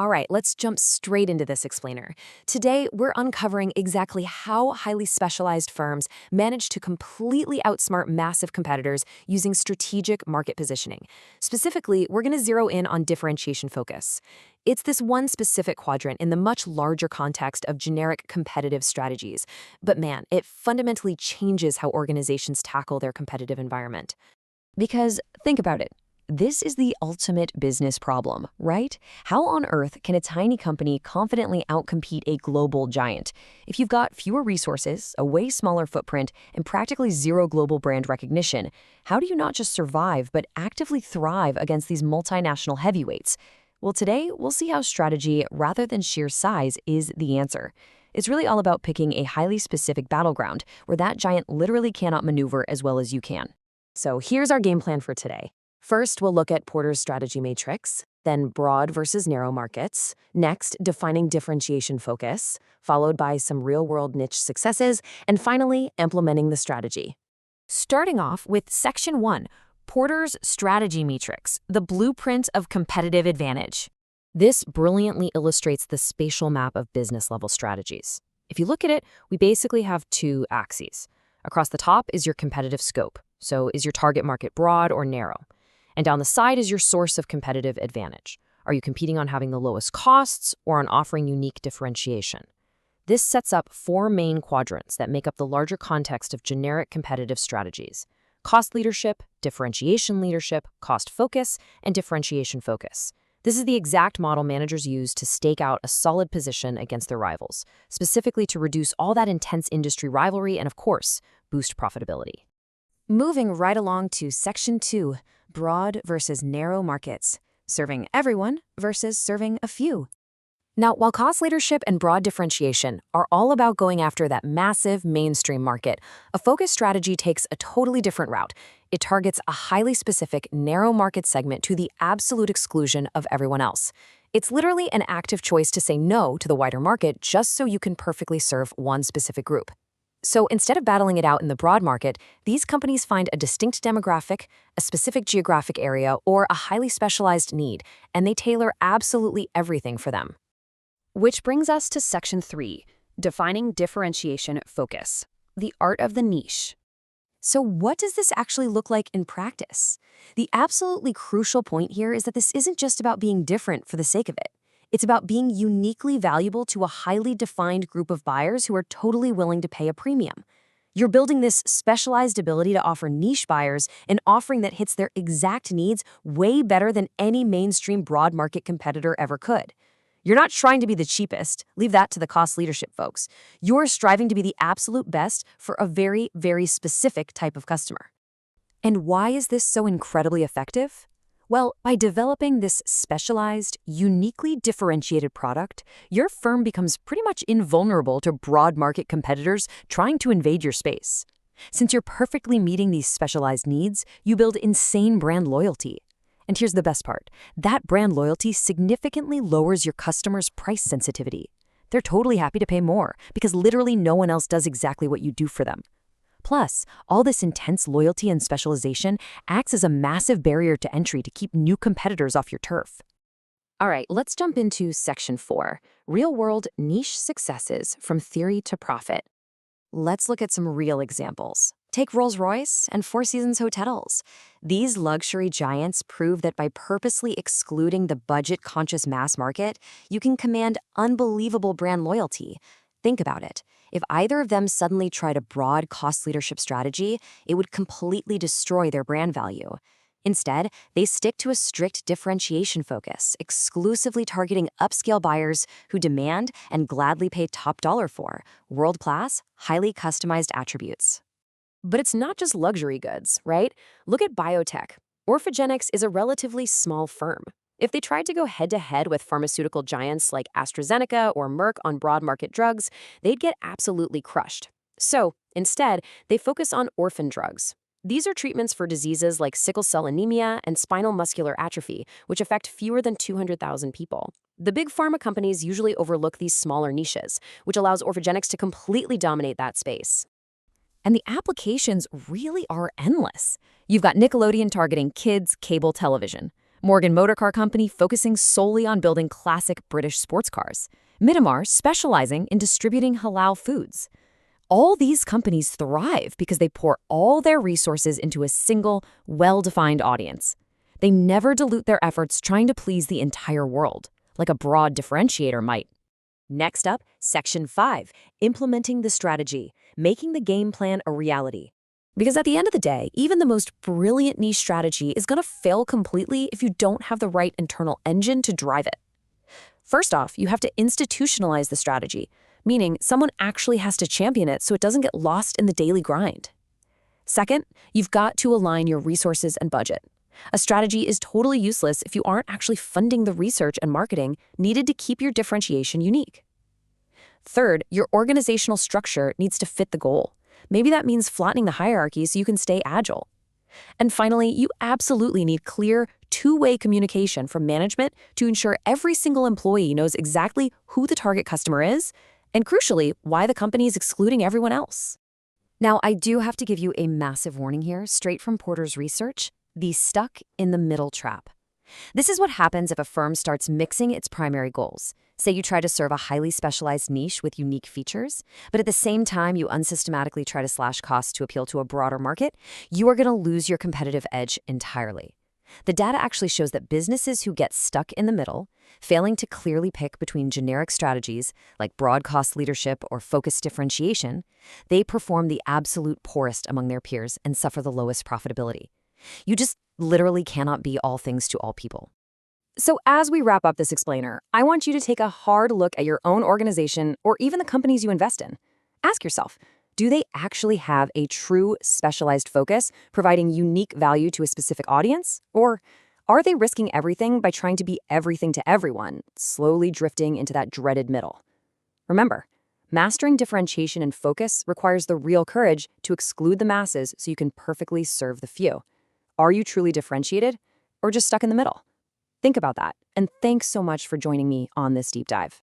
All right, let's jump straight into this explainer. Today, we're uncovering exactly how highly specialized firms manage to completely outsmart massive competitors using strategic market positioning. Specifically, we're going to zero in on differentiation focus. It's this one specific quadrant in the much larger context of generic competitive strategies. But man, it fundamentally changes how organizations tackle their competitive environment. Because think about it. This is the ultimate business problem, right? How on earth can a tiny company confidently outcompete a global giant? If you've got fewer resources, a way smaller footprint, and practically zero global brand recognition, how do you not just survive but actively thrive against these multinational heavyweights? Well, today we'll see how strategy, rather than sheer size, is the answer. It's really all about picking a highly specific battleground where that giant literally cannot maneuver as well as you can. So here's our game plan for today. First, we'll look at Porter's strategy matrix, then broad versus narrow markets, next, defining differentiation focus, followed by some real-world niche successes, and finally, implementing the strategy. Starting off with Section 1, Porter's strategy matrix, the blueprint of competitive advantage. This brilliantly illustrates the spatial map of business-level strategies. If you look at it, we basically have two axes. Across the top is your competitive scope. So is your target market broad or narrow? And down the side is your source of competitive advantage. Are you competing on having the lowest costs or on offering unique differentiation? This sets up four main quadrants that make up the larger context of generic competitive strategies: cost leadership, differentiation leadership, cost focus, and differentiation focus. This is the exact model managers use to stake out a solid position against their rivals, specifically to reduce all that intense industry rivalry and, of course, boost profitability. Moving right along to Section 2, broad versus narrow markets, serving everyone versus serving a few. Now, while cost leadership and broad differentiation are all about going after that massive mainstream market, a focus strategy takes a totally different route. It targets a highly specific, narrow market segment to the absolute exclusion of everyone else. It's literally an active choice to say no to the wider market just so you can perfectly serve one specific group. So instead of battling it out in the broad market, these companies find a distinct demographic, a specific geographic area, or a highly specialized need, and they tailor absolutely everything for them. Which brings us to Section 3, defining differentiation focus, the art of the niche. So what does this actually look like in practice? The absolutely crucial point here is that this isn't just about being different for the sake of it. It's about being uniquely valuable to a highly defined group of buyers who are totally willing to pay a premium. You're building this specialized ability to offer niche buyers an offering that hits their exact needs way better than any mainstream broad market competitor ever could. You're not trying to be the cheapest, leave that to the cost leadership folks. You're striving to be the absolute best for a very, very specific type of customer. And why is this so incredibly effective? Well, by developing this specialized, uniquely differentiated product, your firm becomes pretty much invulnerable to broad market competitors trying to invade your space. Since you're perfectly meeting these specialized needs, you build insane brand loyalty. And here's the best part. That brand loyalty significantly lowers your customers' price sensitivity. They're totally happy to pay more because literally no one else does exactly what you do for them. Plus, all this intense loyalty and specialization acts as a massive barrier to entry to keep new competitors off your turf. All right, let's jump into Section 4, real-world niche successes from theory to profit. Let's look at some real examples. Take Rolls-Royce and Four Seasons Hotels. These luxury giants prove that by purposely excluding the budget-conscious mass market, you can command unbelievable brand loyalty. Think about it. If either of them suddenly tried a broad cost leadership strategy, it would completely destroy their brand value. Instead, they stick to a strict differentiation focus, exclusively targeting upscale buyers who demand and gladly pay top dollar for world-class, highly customized attributes. But it's not just luxury goods, right? Look at biotech. Orphogenics is a relatively small firm. If they tried to go head-to-head with pharmaceutical giants like AstraZeneca or Merck on broad market drugs, they'd get absolutely crushed. So, instead, they focus on orphan drugs. These are treatments for diseases like sickle cell anemia and spinal muscular atrophy, which affect fewer than 200,000 people. The big pharma companies usually overlook these smaller niches, which allows Orphogenics to completely dominate that space. And the applications really are endless. You've got Nickelodeon targeting kids' cable television, Morgan Motor Car Company focusing solely on building classic British sports cars. Midamar specializing in distributing halal foods. All these companies thrive because they pour all their resources into a single, well-defined audience. They never dilute their efforts trying to please the entire world, like a broad differentiator might. Next up, Section 5, implementing the strategy, making the game plan a reality. Because at the end of the day, even the most brilliant niche strategy is going to fail completely if you don't have the right internal engine to drive it. First off, you have to institutionalize the strategy, meaning someone actually has to champion it so it doesn't get lost in the daily grind. Second, you've got to align your resources and budget. A strategy is totally useless if you aren't actually funding the research and marketing needed to keep your differentiation unique. Third, your organizational structure needs to fit the goal. Maybe that means flattening the hierarchy so you can stay agile. And finally, you absolutely need clear, two-way communication from management to ensure every single employee knows exactly who the target customer is, and crucially, why the company is excluding everyone else. Now, I do have to give you a massive warning here, straight from Porter's research, the stuck in the middle trap. This is what happens if a firm starts mixing its primary goals. Say you try to serve a highly specialized niche with unique features, but at the same time you unsystematically try to slash costs to appeal to a broader market, you are going to lose your competitive edge entirely. The data actually shows that businesses who get stuck in the middle, failing to clearly pick between generic strategies like broad cost leadership or focused differentiation, they perform the absolute poorest among their peers and suffer the lowest profitability. You just literally cannot be all things to all people. So as we wrap up this explainer, I want you to take a hard look at your own organization or even the companies you invest in. Ask yourself, do they actually have a true specialized focus, providing unique value to a specific audience? Or are they risking everything by trying to be everything to everyone, slowly drifting into that dreaded middle? Remember, mastering differentiation and focus requires the real courage to exclude the masses so you can perfectly serve the few. Are you truly differentiated or just stuck in the middle? Think about that, and thanks so much for joining me on this deep dive.